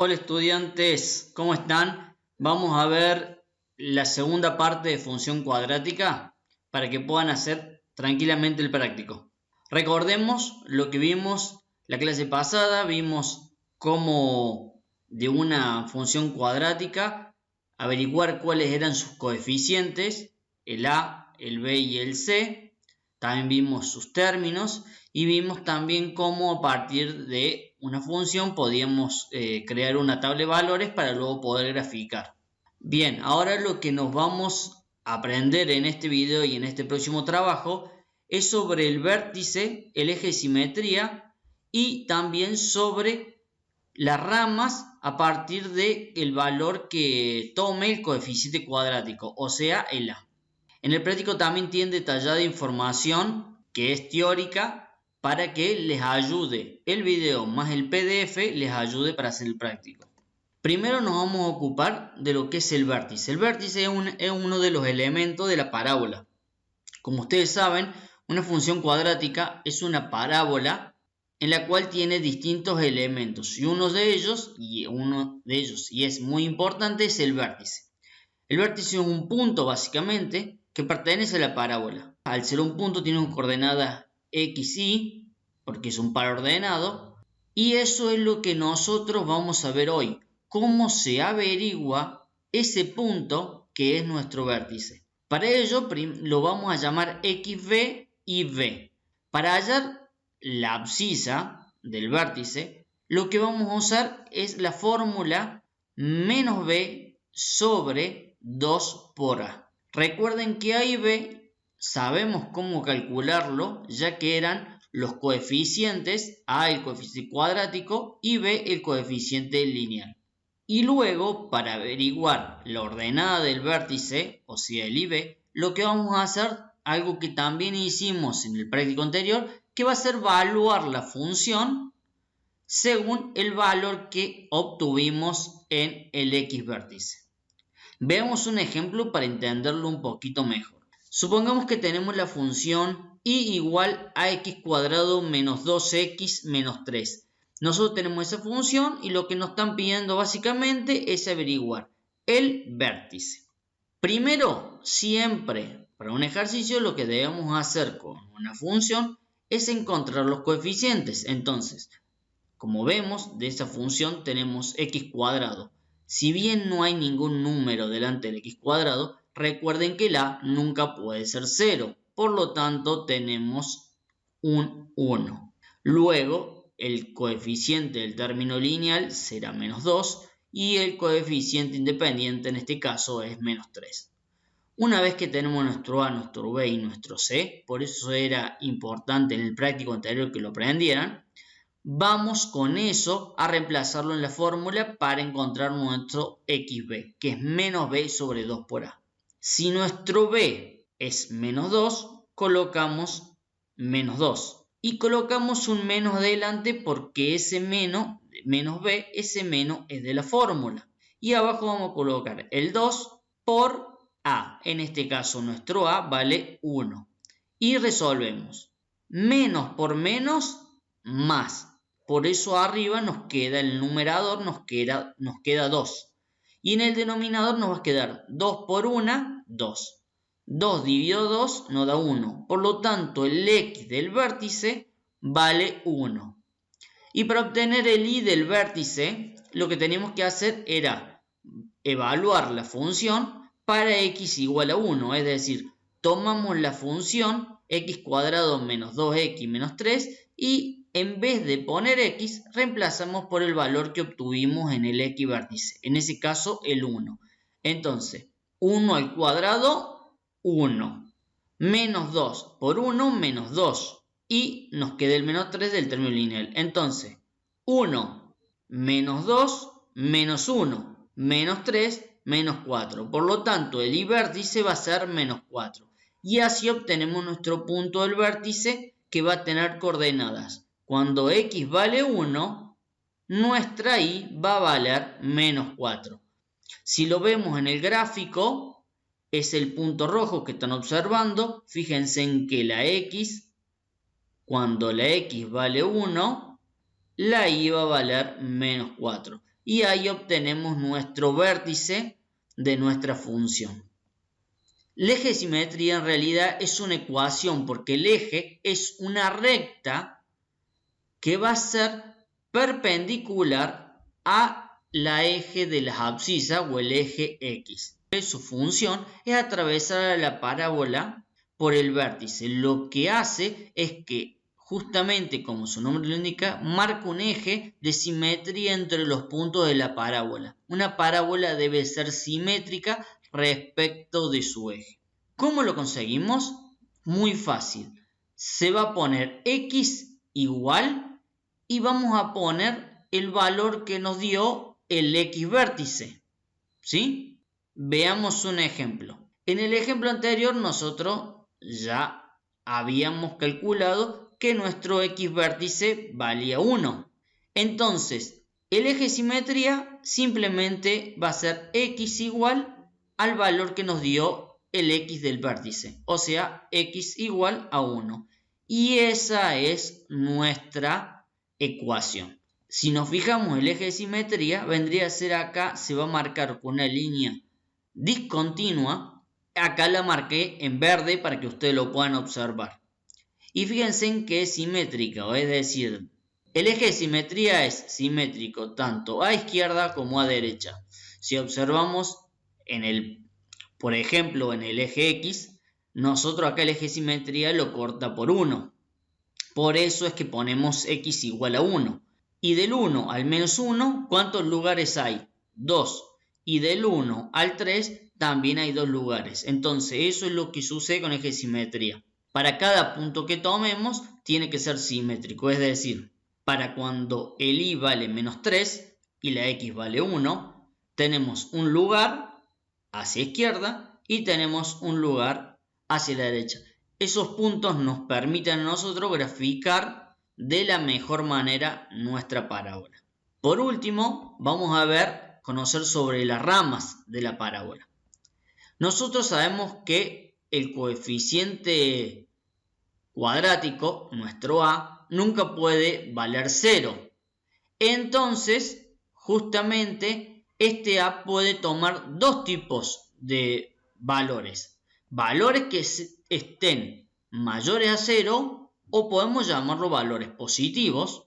Hola estudiantes, ¿cómo están? Vamos a ver la segunda parte de función cuadrática para que puedan hacer tranquilamente el práctico. Recordemos lo que vimos la clase pasada, vimos cómo de una función cuadrática averiguar cuáles eran sus coeficientes, el a, el b y el c. También vimos sus términos y vimos también cómo a partir de una función podíamos crear una tabla de valores para luego poder graficar. Bien, ahora lo que nos vamos a aprender en este video y en este próximo trabajo es sobre el vértice, el eje de simetría y también sobre las ramas a partir del valor que tome el coeficiente cuadrático, o sea, el a. En el práctico también tiene detallada información que es teórica para que les ayude el video más el PDF, les ayude para hacer el práctico. Primero nos vamos a ocupar de lo que es el vértice. El vértice es uno de los elementos de la parábola. Como ustedes saben, una función cuadrática es una parábola en la cual tiene distintos elementos y uno de ellos, y es muy importante, es el vértice. El vértice es un punto básicamente que pertenece a la parábola. Al ser un punto tiene una coordenada x, y, porque es un par ordenado, y eso es lo que nosotros vamos a ver hoy. Cómo se averigua ese punto que es nuestro vértice. Para ello lo vamos a llamar xb y b. Para hallar la abscisa del vértice, lo que vamos a usar es la fórmula menos b sobre 2 por a. Recuerden que a y b sabemos cómo calcularlo, ya que eran los coeficientes, a el coeficiente cuadrático y b el coeficiente lineal. Y luego, para averiguar la ordenada del vértice, o sea el IB, lo que vamos a hacer, algo que también hicimos en el práctico anterior, que va a ser evaluar la función según el valor que obtuvimos en el X vértice. Veamos un ejemplo para entenderlo un poquito mejor. Supongamos que tenemos la función y igual a x cuadrado menos 2x menos 3. Nosotros tenemos esa función y lo que nos están pidiendo básicamente es averiguar el vértice. Primero, siempre para un ejercicio lo que debemos hacer con una función es encontrar los coeficientes. Entonces, como vemos, de esa función tenemos x cuadrado. Si bien no hay ningún número delante del x cuadrado, recuerden que el a nunca puede ser 0. Por lo tanto, tenemos un 1. Luego, el coeficiente del término lineal será menos 2 y el coeficiente independiente en este caso es menos 3. Una vez que tenemos nuestro a, nuestro b y nuestro c, por eso era importante en el práctico anterior que lo aprendieran, vamos con eso a reemplazarlo en la fórmula para encontrar nuestro xb, que es menos b sobre 2 por a. Si nuestro b es menos 2, colocamos menos 2. Y colocamos un menos delante porque ese menos b, ese menos es de la fórmula. Y abajo vamos a colocar el 2 por a. En este caso nuestro a vale 1. Y resolvemos. Menos por menos, más. Por eso arriba nos queda el numerador, nos queda 2. Y en el denominador nos va a quedar 2 por 1, 2. 2 dividido 2 nos da 1. Por lo tanto, el x del vértice vale 1. Y para obtener el y del vértice, lo que teníamos que hacer era evaluar la función para x igual a 1. Es decir, tomamos la función x cuadrado menos 2x menos 3 y en vez de poner x, reemplazamos por el valor que obtuvimos en el x vértice. En ese caso, el 1. Entonces, 1 al cuadrado, 1. Menos 2 por 1, menos 2. Y nos queda el menos 3 del término lineal. Entonces, 1 menos 2, menos 1, menos 3, menos 4. Por lo tanto, el y vértice va a ser menos 4. Y así obtenemos nuestro punto del vértice que va a tener coordenadas. Cuando x vale 1, nuestra y va a valer menos 4. Si lo vemos en el gráfico, es el punto rojo que están observando. Fíjense en que la x, cuando la x vale 1, la y va a valer menos 4. y ahí obtenemos nuestro vértice de nuestra función. El eje de simetría en realidad es una ecuación porque el eje es una recta que va a ser perpendicular a la eje de las abscisas o el eje X. Su función es atravesar a la parábola por el vértice. Lo que hace es que, justamente como su nombre lo indica, marca un eje de simetría entre los puntos de la parábola. Una parábola debe ser simétrica respecto de su eje. ¿Cómo lo conseguimos? Muy fácil. Se va a poner X igual y vamos a poner el valor que nos dio el X vértice. ¿Sí? Veamos un ejemplo. En el ejemplo anterior nosotros ya habíamos calculado que nuestro X vértice valía 1. Entonces, el eje de simetría simplemente va a ser X igual al valor que nos dio el X del vértice, o sea, X igual a 1. Y esa es nuestra ecuación. Si nos fijamos, el eje de simetría vendría a ser acá, se va a marcar con una línea discontinua. Acá la marqué en verde para que ustedes lo puedan observar. Y fíjense en que es simétrica, es decir, el eje de simetría es simétrico tanto a izquierda como a derecha. Si observamos por ejemplo, en el eje X, nosotros acá el eje de simetría lo corta por 1. Por eso es que ponemos X igual a 1. Y del 1 al menos 1, ¿cuántos lugares hay? 2. Y del 1 al 3 también hay 2 lugares. Entonces eso es lo que sucede con el eje de simetría. Para cada punto que tomemos tiene que ser simétrico. Es decir, para cuando el y vale menos 3 y la x vale 1, tenemos un lugar hacia izquierda y tenemos un lugar hacia la derecha. Esos puntos nos permiten a nosotros graficar de la mejor manera nuestra parábola. Por último, vamos a conocer sobre las ramas de la parábola. Nosotros sabemos que el coeficiente cuadrático, nuestro a, nunca puede valer 0. Entonces, justamente, este a puede tomar dos tipos de valores. Valores que estén mayores a 0 o podemos llamarlo valores positivos.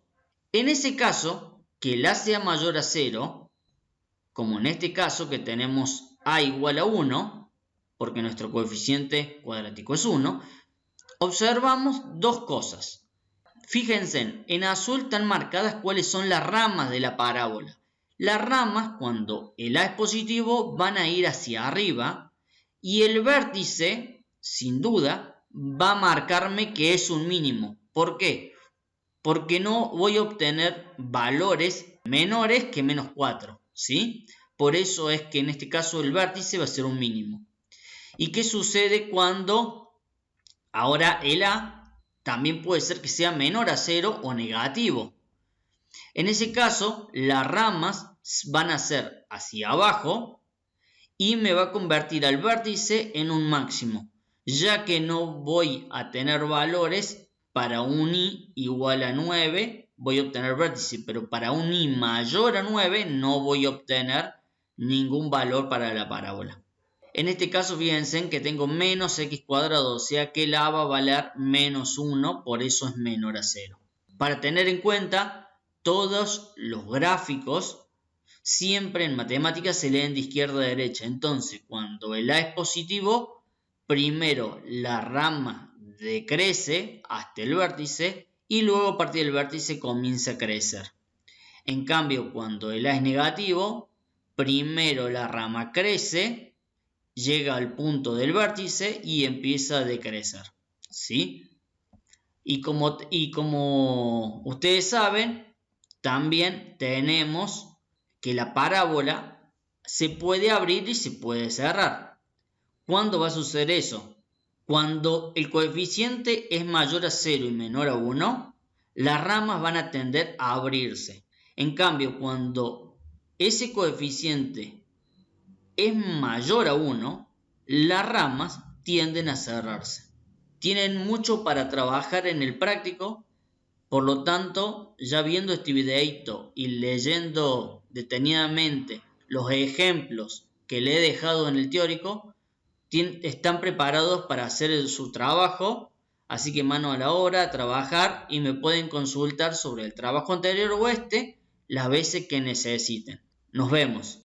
En ese caso, que el a sea mayor a 0, como en este caso que tenemos a igual a 1, porque nuestro coeficiente cuadrático es 1, observamos dos cosas. Fíjense, en azul están marcadas cuáles son las ramas de la parábola. Las ramas, cuando el a es positivo, van a ir hacia arriba y el vértice, sin duda, va a marcarme que es un mínimo. ¿Por qué? Porque no voy a obtener valores menores que menos 4, ¿sí? Por eso es que en este caso el vértice va a ser un mínimo. ¿Y qué sucede cuando ahora el a también puede ser que sea menor a 0 o negativo? En ese caso, las ramas van a ser hacia abajo y me va a convertir al vértice en un máximo, ya que no voy a tener valores para un i igual a 9, voy a obtener vértice, pero para un i mayor a 9 no voy a obtener ningún valor para la parábola. En este caso, fíjense que tengo menos x cuadrado, o sea que el a va a valer menos 1, por eso es menor a 0. Para tener en cuenta, todos los gráficos siempre en matemáticas se leen de izquierda a derecha. Entonces, cuando el a es positivo, primero la rama decrece hasta el vértice y luego a partir del vértice comienza a crecer. En cambio, cuando el a es negativo, primero la rama crece, llega al punto del vértice y empieza a decrecer, ¿sí? Y como ustedes saben, también tenemos que la parábola se puede abrir y se puede cerrar. ¿Cuándo va a suceder eso? Cuando el coeficiente es mayor a 0 y menor a 1, las ramas van a tender a abrirse. En cambio, cuando ese coeficiente es mayor a 1, las ramas tienden a cerrarse. Tienen mucho para trabajar en el práctico Por lo tanto, ya viendo este videito y leyendo detenidamente los ejemplos que le he dejado en el teórico, están preparados para hacer su trabajo, así que mano a la obra, a trabajar, y me pueden consultar sobre el trabajo anterior o las veces que necesiten. Nos vemos.